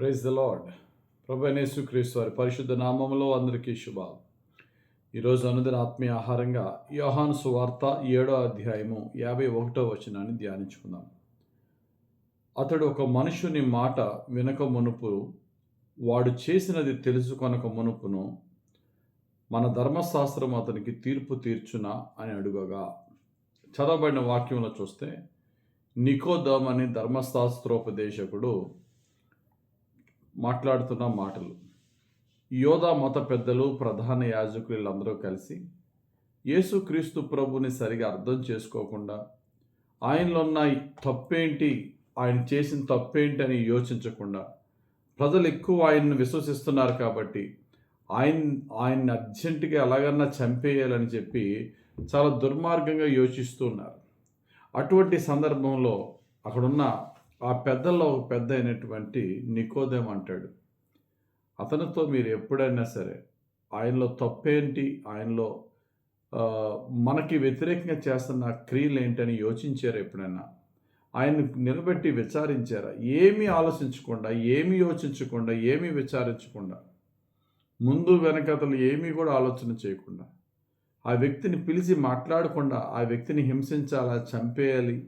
Praise the lord. ప్రభు అయిన యేసుక్రీస్తు వారి పరిశుద్ధ నామములో అందరికీ శుభాలు. ఈరోజు అనుదిన ఆత్మీయ ఆహారంగా యోహాను సువార్త 7వ అధ్యాయము 51వ వచనాన్ని ధ్యానించుకుందాం. అతడు ఒక మనుషుని మాట వినక మునుపు వాడు చేసినది తెలుసుకొనక మునుపును మన ధర్మశాస్త్రం అతనికి తీర్పు తీర్చునా అని అడుగగా, చదవబడిన వాక్యంలో చూస్తే నికోదేము అని ధర్మశాస్త్రోపదేశకుడు మాట్లాడుతున్న మాటలు. యోధా మత పెద్దలు, ప్రధాన యాజకులు వీళ్ళందరూ కలిసి యేసుక్రీస్తు ప్రభుని సరిగా అర్థం చేసుకోకుండా ఆయనలో ఉన్న తప్పేంటి, ఆయన చేసిన తప్పేంటి అని యోచించకుండా ప్రజలు ఎక్కువ ఆయన్ని విశ్వసిస్తున్నారు కాబట్టి ఆయన్ని అర్జెంటుగా ఎలాగన్నా చంపేయాలని చెప్పి చాలా దుర్మార్గంగా యోచిస్తూ ఉన్నారు. అటువంటి సందర్భంలో అక్కడున్న ఆ పెద్దల్లో ఒక పెద్ద అయినటువంటి నికోదేము అంటాడు, అతనితో మీరు ఎప్పుడైనా సరే ఆయనలో తప్పేంటి, ఆయనలో మనకి వ్యతిరేకంగా చేస్తున్న క్రియలు ఏంటని యోచించారా? ఎప్పుడైనా ఆయన్ని నిలబెట్టి విచారించారా? ఏమీ ఆలోచించకుండా, ఏమీ యోచించకుండా, ఏమీ విచారించకుండా, ముందు వెనకతలు ఏమీ కూడా ఆలోచన చేయకుండా ఆ వ్యక్తిని పిలిచి మాట్లాడకుండా ఆ వ్యక్తిని హింసించాలా, చంపేయాలి,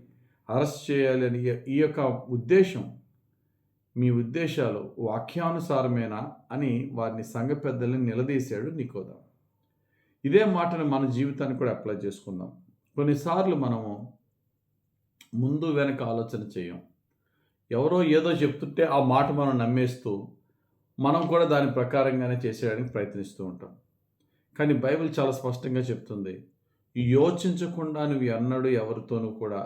అరెస్ట్ చేయాలి అని ఈ యొక్క ఉద్దేశం, మీ ఉద్దేశాలు వాక్యానుసారమేనా అని వారిని సంఘ పెద్దల్ని నిలదీశాడు నికోదేము. ఇదే మాటను మన జీవితానికి కూడా అప్లై చేసుకుందాం. కొన్నిసార్లు మనము ముందు వెనక ఆలోచన చేయం. ఎవరో ఏదో చెప్తుంటే ఆ మాట మనం నమ్మేస్తూ మనం కూడా దాని ప్రకారంగానే చేసేయడానికి ప్రయత్నిస్తూ ఉంటాం. కానీ బైబిల్ చాలా స్పష్టంగా చెప్తుంది, యోచించకుండా నువ్వు ఎన్నడూ ఎవరితోనూ కూడా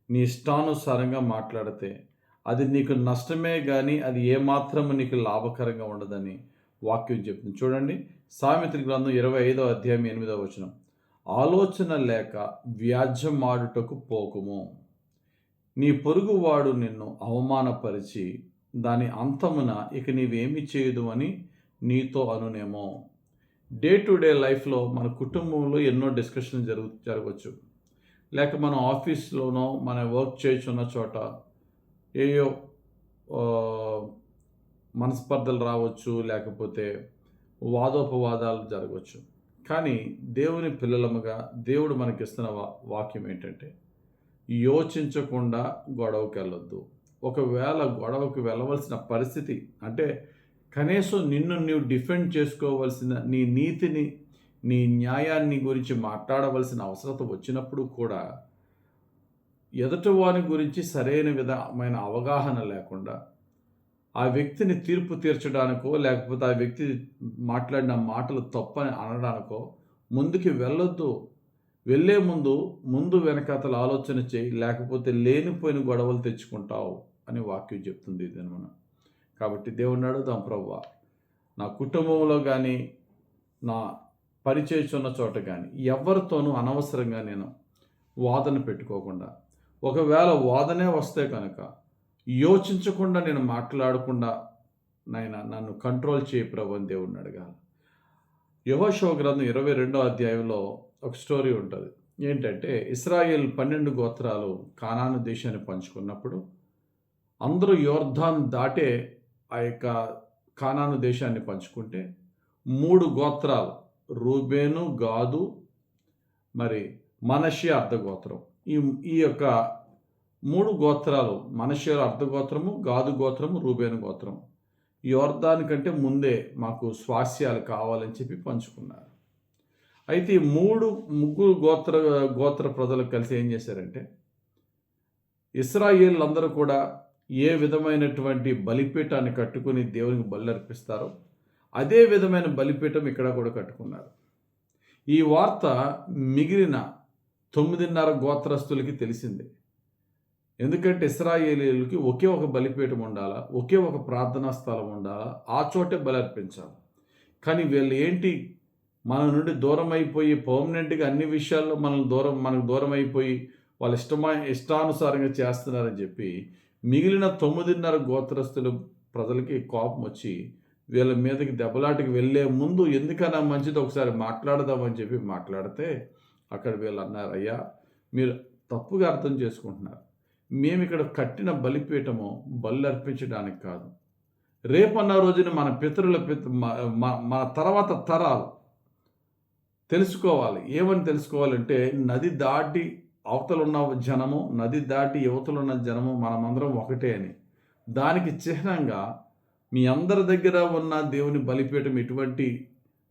నీ ఇష్టానుసారంగా మాట్లాడితే అది నీకు నష్టమే కానీ అది ఏమాత్రము నీకు లాభకరంగా ఉండదని వాక్యం చెప్తుంది. చూడండి, సామెతల గ్రంథం 25వ అధ్యాయం 8వ వచనం, ఆలోచన లేక వ్యాజ్యం ఆడుటకు పోకుము, నీ పొరుగువాడు నిన్ను అవమానపరిచి దాని అంతమున ఇక నీవేమి చేయదు అని నీతో అనునేమో. డే టు డే లైఫ్లో మన కుటుంబంలో ఎన్నో డిస్కషన్లు జరగవచ్చు, లేక మనం ఆఫీస్లోనో మన వర్క్ చేస్తున్న చోట ఏయో మనస్పర్ధలు రావచ్చు, లేకపోతే వాదోపవాదాలు జరగవచ్చు. కానీ దేవుని పిల్లలముగా దేవుడు మనకిస్తున్న వాక్యం ఏంటంటే, యోచించకుండా గొడవకి వెళ్ళొద్దు. ఒకవేళ గొడవకు వెళ్ళవలసిన పరిస్థితి అంటే కనీసం నిన్ను నీవు డిఫెండ్ చేసుకోవలసిన నీ నీతిని, నీ న్యాయాన్ని గురించి మాట్లాడవలసిన అవసరత వచ్చినప్పుడు కూడా ఎదుటివాని గురించి సరైన విధమైన అవగాహన లేకుండా ఆ వ్యక్తిని తీర్పు తీర్చడానికో, లేకపోతే ఆ వ్యక్తి మాట్లాడిన మాటలు తప్పని అనడానికో ముందుకి వెళ్ళొద్దు. వెళ్ళే ముందు వెనకాతల ఆలోచన చేయి, లేకపోతే లేనిపోయిన గొడవలు తెచ్చుకుంటావు అని వాక్యం చెప్తుంది. ఇది మనం కాబట్టి దేవుణ్ణి అడుగుదాం, ప్రభువా, నా కుటుంబంలో కానీ నా పరిచయిస్తున్న చోట కానీ ఎవరితోనూ అనవసరంగా నేను వాదన పెట్టుకోకుండా, ఒకవేళ వాదనే వస్తే కనుక యోచించకుండా నేను మాట్లాడకుండా నన్ను కంట్రోల్ చేయి ప్రభు అని దేవుణ్ణి అడగాలి. యెహోషువ గ్రంథం 22వ అధ్యాయంలో ఒక స్టోరీ ఉంటుంది. ఏంటంటే, ఇశ్రాయేల్ 12 గోత్రాలు కానాను దేశాన్ని పంచుకున్నప్పుడు అందరూ యోర్దాను దాటే ఆ యొక్క కానాను దేశాన్ని పంచుకుంటే 3 గోత్రాలు, రూబేను, గాదు, మరి మనష్షే అర్ధగోత్రం, ఈ యొక్క 3 గోత్రాలు, మనష్షే అర్ధగోత్రము, గాదు గోత్రము, రూబేను గోత్రం, యోర్దాను కంటే ముందే మాకు స్వాస్యాలు కావాలని చెప్పి పంచుకున్నారు. అయితే ఈ ముగ్గురు గోత్ర ప్రజలు కలిసి ఏం చేశారంటే, ఇశ్రాయేలులందరూ కూడా ఏ విధమైనటువంటి బలిపీఠాన్ని కట్టుకుని దేవునికి బలి అర్పిస్తారో అదే విధమైన బలిపీఠం ఇక్కడ కూడా కట్టుకున్నారు. ఈ వార్త మిగిలిన 9.5 గోత్రస్తులకి తెలిసింది. ఎందుకంటే ఇశ్రాయేలీయులకి ఒకే ఒక బలిపీఠం ఉండాలా, ఒకే ఒక ప్రార్థనా స్థలం ఉండాలా, ఆ చోటే బలి అర్పించాలి. కానీ వీళ్ళు ఏంటి, మన నుండి దూరం అయిపోయి పర్మనెంట్గా అన్ని విషయాల్లో మనకు దూరం అయిపోయి వాళ్ళ ఇష్టానుసారంగా చేస్తున్నారని చెప్పి మిగిలిన 9.5 గోత్రస్తులు ప్రజలకి కోపం వచ్చి వీళ్ళ మీదకి దెబ్బలాటకి వెళ్ళే ముందు ఎందుకన్నా మంచిది ఒకసారి మాట్లాడదామని చెప్పి మాట్లాడితే అక్కడ వీళ్ళు అన్నారు, అయ్యా మీరు తప్పుగా అర్థం చేసుకుంటున్నారు, మేము ఇక్కడ కట్టిన బలిపీఠము బలి అర్పించడానికి కాదు, రేపన్న రోజున మన మన తర్వాత తరాలు తెలుసుకోవాలి. ఏమని తెలుసుకోవాలంటే, నది దాటి అవతలున్న జనము, నది దాటి యువతలున్న జనము మనమందరం ఒకటే అని. దానికి చిహ్నంగా మీ అందరి దగ్గర ఉన్న దేవుని బలిపీఠం ఎటువంటి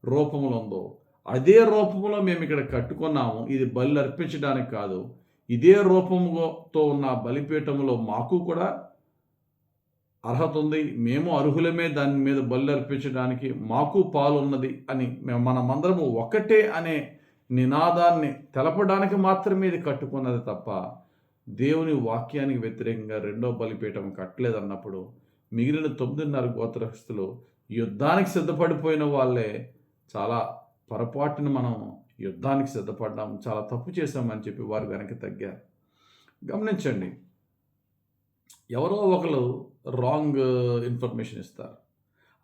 రూపంలో ఉందో, అదే రూపంలో మేము ఇక్కడ కట్టుకున్నాము. ఇది బలి అర్పించడానికి కాదు. ఇదే రూపంతో ఉన్న బలిపీఠంలో మాకు కూడా అర్హత ఉంది. మేము అర్హులమే దాని మీద బలి అర్పించడానికి, మాకు పాలు ఉన్నది అని మనమందరము ఒకటే అనే నినాదాన్ని తెలపడానికి మాత్రమే ఇది కట్టుకున్నది తప్ప, దేవుని వాక్యానికి వ్యతిరేకంగా రెండో బలిపీఠం కట్టలేదన్నప్పుడు మిగిలిన 9.5 గోత్రస్తులు యుద్ధానికి సిద్ధపడిపోయిన వాళ్ళే చాలా పొరపాటున మనం యుద్ధానికి సిద్ధపడ్డాం, చాలా తప్పు చేశామని చెప్పి వారు వెనక్కి తగ్గారు. గమనించండి, ఎవరో ఒకరు రాంగ్ ఇన్ఫర్మేషన్ ఇస్తారు.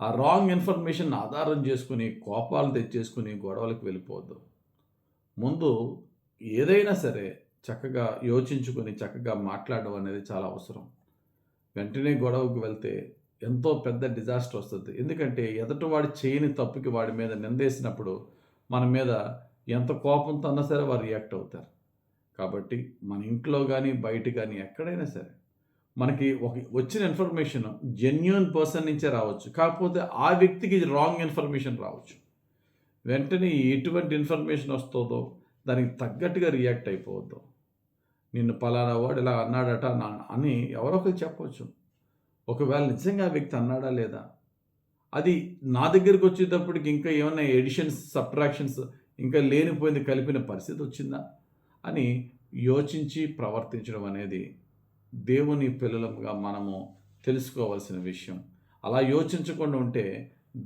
ఆ రాంగ్ ఇన్ఫర్మేషన్ ఆధారం చేసుకుని కోపాలు తెచ్చేసుకుని గొడవలకు వెళ్ళిపోవద్దు. ముందు ఏదైనా సరే చక్కగా యోచించుకొని చక్కగా మాట్లాడడం అనేది చాలా అవసరం. వెంటనే గొడవకు వెళ్తే ఎంతో పెద్ద డిజాస్టర్ వస్తుంది. ఎందుకంటే ఎదుటివాడి చేయని తప్పుకి వాడి మీద నిందేసినప్పుడు మన మీద ఎంత కోపంతో అన్నా సరే వారు రియాక్ట్ అవుతారు. కాబట్టి మన ఇంట్లో కానీ బయట కానీ ఎక్కడైనా సరే మనకి వచ్చిన ఇన్ఫర్మేషన్ జెన్యూన్ పర్సన్ నుంచే రావచ్చు, కాకపోతే ఆ వ్యక్తికి రాంగ్ ఇన్ఫర్మేషన్ రావచ్చు. వెంటనే ఎటువంటి ఇన్ఫర్మేషన్ వస్తుందో దానికి తగ్గట్టుగా రియాక్ట్ అయిపోవద్దు. నిన్ను పలానా వాడు ఇలా అన్నాడట అని ఎవరొకరు చెప్పవచ్చు. ఒకవేళ నిజంగా ఆ వ్యక్తి అన్నాడా లేదా, అది నా దగ్గరికి వచ్చేటప్పటికి ఇంకా ఏమైనా ఎడిషన్స్, సబ్ట్రాక్షన్స్, ఇంకా లేనిపోయింది కలిపిన పరిస్థితి వచ్చిందా అని యోచించి ప్రవర్తించడం అనేది దేవుని పిల్లలుగా మనము తెలుసుకోవాల్సిన విషయం. అలా యోచించకుండా ఉంటే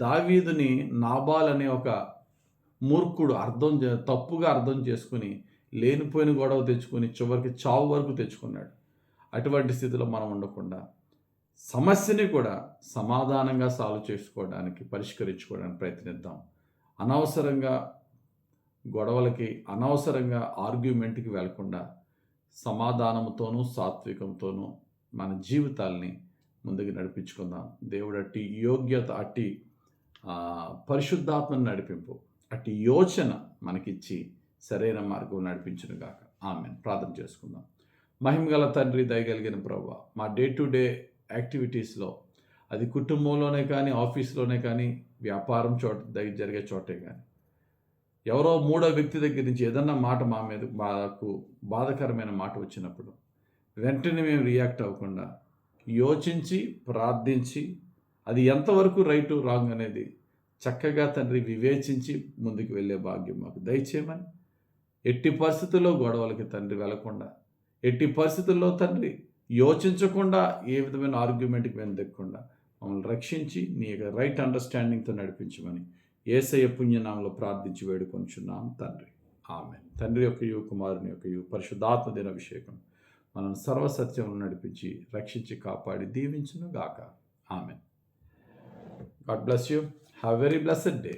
దావీదుని నాబాల్ అనే ఒక మూర్ఖుడు తప్పుగా అర్థం చేసుకుని లేనిపోయిన గొడవ తెచ్చుకొని చివరికి చావు వరకు తెచ్చుకున్నాడు. అటువంటి స్థితిలో మనం ఉండకుండా సమస్యని కూడా సమాధానంగా సాల్వ్ చేసుకోవడానికి, పరిష్కరించుకోవడానికి ప్రయత్నిద్దాం. అనవసరంగా గొడవలకి, అనవసరంగా ఆర్గ్యుమెంట్కి వెళ్లకుండా సమాధానంతోనూ సాత్వికంతోనూ మన జీవితాల్ని ముందుకు నడిపించుకుందాం. దేవుడు అట్టి యోగ్యత, అట్టి పరిశుద్ధాత్మను నడిపింపు, అట్టి యోచన మనకిచ్చి సరైన మార్గం నడిపించును గాక. ఆమేన్. ప్రార్థన చేసుకుందాం. మహిమగల తండ్రి, దయగలిగిన ప్రభువా, మా డే టు డే యాక్టివిటీస్లో, అది కుటుంబంలోనే కానీ, ఆఫీస్లోనే కానీ, వ్యాపారం జరిగే చోటే కానీ, ఎవరో మూడో వ్యక్తి దగ్గర నుంచి ఏదన్నా మాట మాకు బాధకరమైన మాట వచ్చినప్పుడు వెంటనే మేము రియాక్ట్ అవ్వకుండా యోచించి, ప్రార్థించి, అది ఎంతవరకు రైటు రాంగ్ అనేది చక్కగా తండ్రి వివేచించి ముందుకు వెళ్ళే భాగ్యం మాకు దయచేయమని, ఎట్టి పరిస్థితుల్లో గొడవలకి తండ్రి వెళ్లకుండా, ఎట్టి పరిస్థితుల్లో తండ్రి యోచించకుండా ఏ విధమైన ఆర్గ్యుమెంట్కి వెనదెక్కకుండా మమ్మల్ని రక్షించి నీ యొక్క రైట్ అండర్స్టాండింగ్తో నడిపించమని యేసయ్య పుణ్యనామంలో ప్రార్థించి వేడుకొంచున్నాం తండ్రి. ఆమేన్. తండ్రి యొక్క కుమారుని యొక్క పరిశుద్ధాత్మ దిన అభిషేకం మనం సర్వసత్యం నడిపించి రక్షించి కాపాడి దీవించును గాక. Amen. God bless you. Have very blessed day.